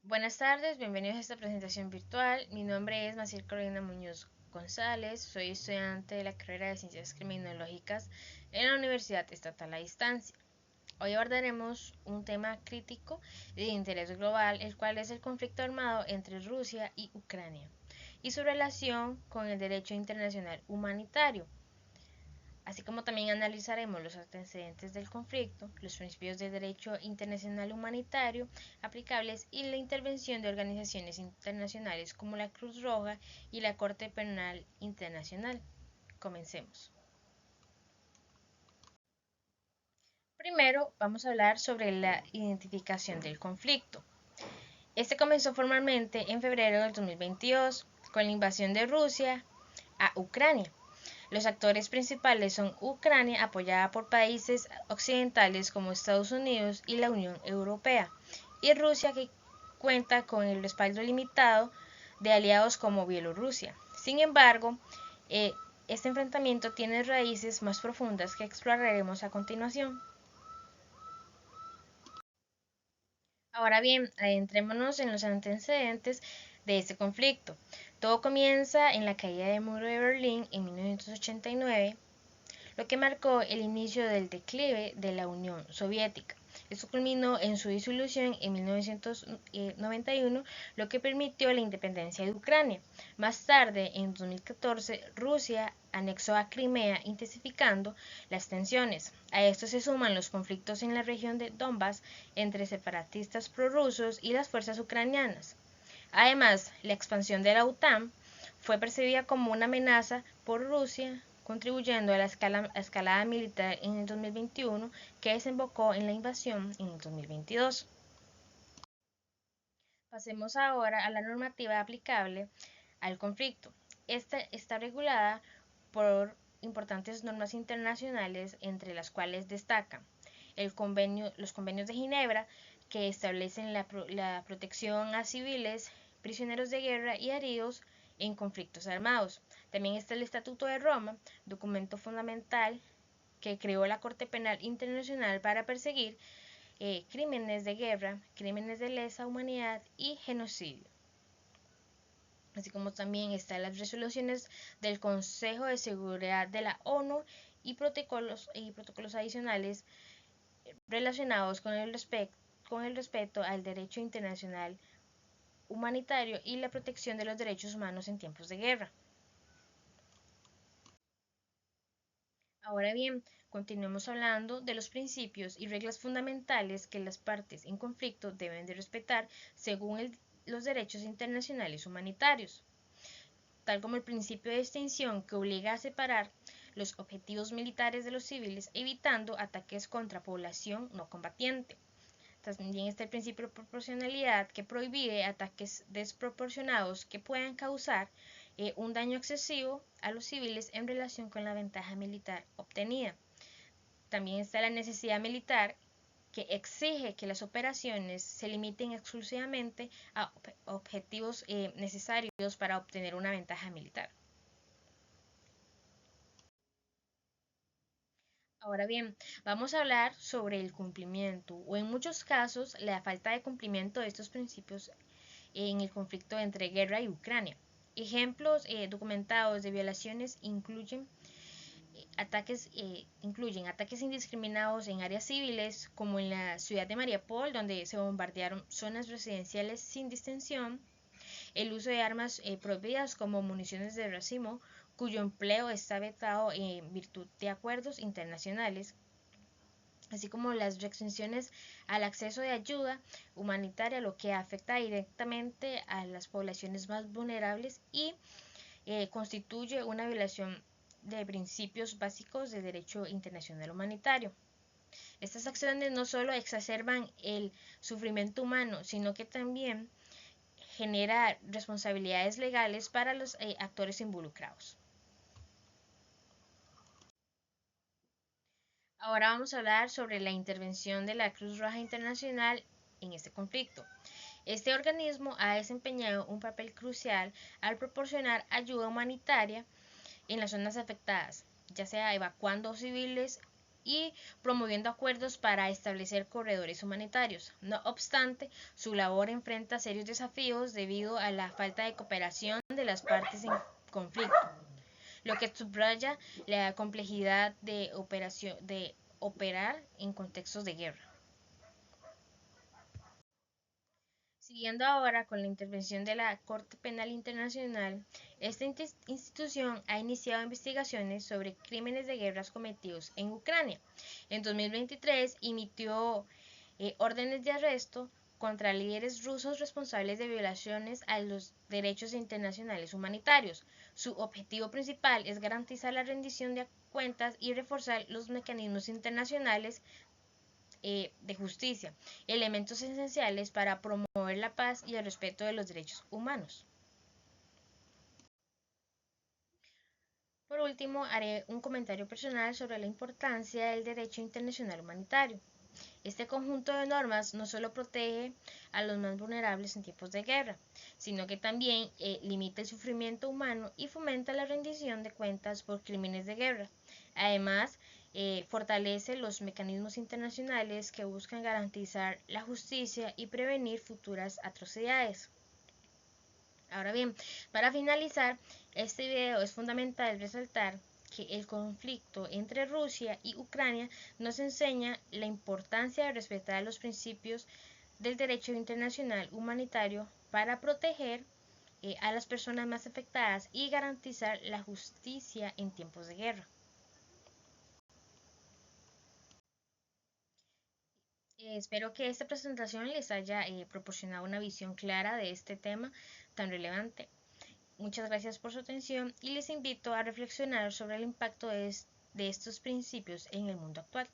Buenas tardes, bienvenidos a esta presentación virtual. Mi nombre es Maciel Carolina Muñoz González, soy estudiante de la carrera de Ciencias Criminológicas en la Universidad Estatal a Distancia. Hoy abordaremos un tema crítico de interés global, el cual es el conflicto armado entre Rusia y Ucrania y su relación con el derecho internacional humanitario, así como también analizaremos los antecedentes del conflicto, los principios de derecho internacional humanitario aplicables y la intervención de organizaciones internacionales como la Cruz Roja y la Corte Penal Internacional. Comencemos. Primero vamos a hablar sobre la identificación del conflicto. Este comenzó formalmente en febrero del 2022 con la invasión de Rusia a Ucrania. Los actores principales son Ucrania, apoyada por países occidentales como Estados Unidos y la Unión Europea, y Rusia, que cuenta con el respaldo limitado de aliados como Bielorrusia. Sin embargo, eh, este enfrentamiento tiene raíces más profundas que exploraremos a continuación. Ahora bien, adentrémonos en los antecedentes de este conflicto. Todo comienza en la caída del muro de Berlín en 1989, lo que marcó el inicio del declive de la Unión Soviética. Esto culminó en su disolución en 1991, lo que permitió la independencia de Ucrania. Más tarde, en 2014, Rusia anexó a Crimea, intensificando las tensiones. A esto se suman los conflictos en la región de Donbass entre separatistas prorrusos y las fuerzas ucranianas. Además, la expansión de la OTAN fue percibida como una amenaza por Rusia, contribuyendo a la escalada militar en el 2021, que desembocó en la invasión en el 2022. Pasemos ahora a la normativa aplicable al conflicto. Esta está regulada por importantes normas internacionales, entre las cuales destacan los convenios de Ginebra, que establecen la protección a civiles, prisioneros de guerra y heridos en conflictos armados. También está el Estatuto de Roma, documento fundamental que creó la Corte Penal Internacional para perseguir crímenes de guerra, crímenes de lesa humanidad y genocidio. Así como también están las resoluciones del Consejo de Seguridad de la ONU y protocolos adicionales relacionados con el respeto al derecho internacional humanitario y la protección de los derechos humanos en tiempos de guerra. Ahora bien, continuemos hablando de los principios y reglas fundamentales que las partes en conflicto deben de respetar según los derechos internacionales humanitarios, tal como el principio de extinción, que obliga a separar los objetivos militares de los civiles, evitando ataques contra población no combatiente. También está el principio de proporcionalidad, que prohíbe ataques desproporcionados que puedan causar un daño excesivo a los civiles en relación con la ventaja militar obtenida. También está la necesidad militar, que exige que las operaciones se limiten exclusivamente a objetivos necesarios para obtener una ventaja militar. Ahora bien, vamos a hablar sobre el cumplimiento o en muchos casos la falta de cumplimiento de estos principios en el conflicto entre guerra y Ucrania. Ejemplos documentados de violaciones incluyen ataques indiscriminados en áreas civiles, como en la ciudad de Mariupol, donde se bombardearon zonas residenciales sin distinción, el uso de armas prohibidas como municiones de racimo, cuyo empleo está vetado en virtud de acuerdos internacionales, así como las restricciones al acceso de ayuda humanitaria, lo que afecta directamente a las poblaciones más vulnerables y constituye una violación de principios básicos de derecho internacional humanitario. Estas acciones no solo exacerban el sufrimiento humano, sino que también genera responsabilidades legales para los actores involucrados. Ahora vamos a hablar sobre la intervención de la Cruz Roja Internacional en este conflicto. Este organismo ha desempeñado un papel crucial al proporcionar ayuda humanitaria en las zonas afectadas, ya sea evacuando civiles y promoviendo acuerdos para establecer corredores humanitarios. No obstante, su labor enfrenta serios desafíos debido a la falta de cooperación de las partes en conflicto, lo que subraya la complejidad de operar en contextos de guerra. Siguiendo ahora con la intervención de la Corte Penal Internacional, esta institución ha iniciado investigaciones sobre crímenes de guerra cometidos en Ucrania. En 2023 emitió órdenes de arresto contra líderes rusos responsables de violaciones a los derechos internacionales humanitarios. Su objetivo principal es garantizar la rendición de cuentas y reforzar los mecanismos internacionales de justicia, elementos esenciales para promover la paz y el respeto de los derechos humanos. Por último, haré un comentario personal sobre la importancia del derecho internacional humanitario. Este conjunto de normas no solo protege a los más vulnerables en tiempos de guerra, sino que también limita el sufrimiento humano y fomenta la rendición de cuentas por crímenes de guerra. Además, fortalece los mecanismos internacionales que buscan garantizar la justicia y prevenir futuras atrocidades. Ahora bien, para finalizar este video es fundamental resaltar que el conflicto entre Rusia y Ucrania nos enseña la importancia de respetar los principios del derecho internacional humanitario para proteger a las personas más afectadas y garantizar la justicia en tiempos de guerra. Espero que esta presentación les haya proporcionado una visión clara de este tema tan relevante. Muchas gracias por su atención y les invito a reflexionar sobre el impacto de estos principios en el mundo actual.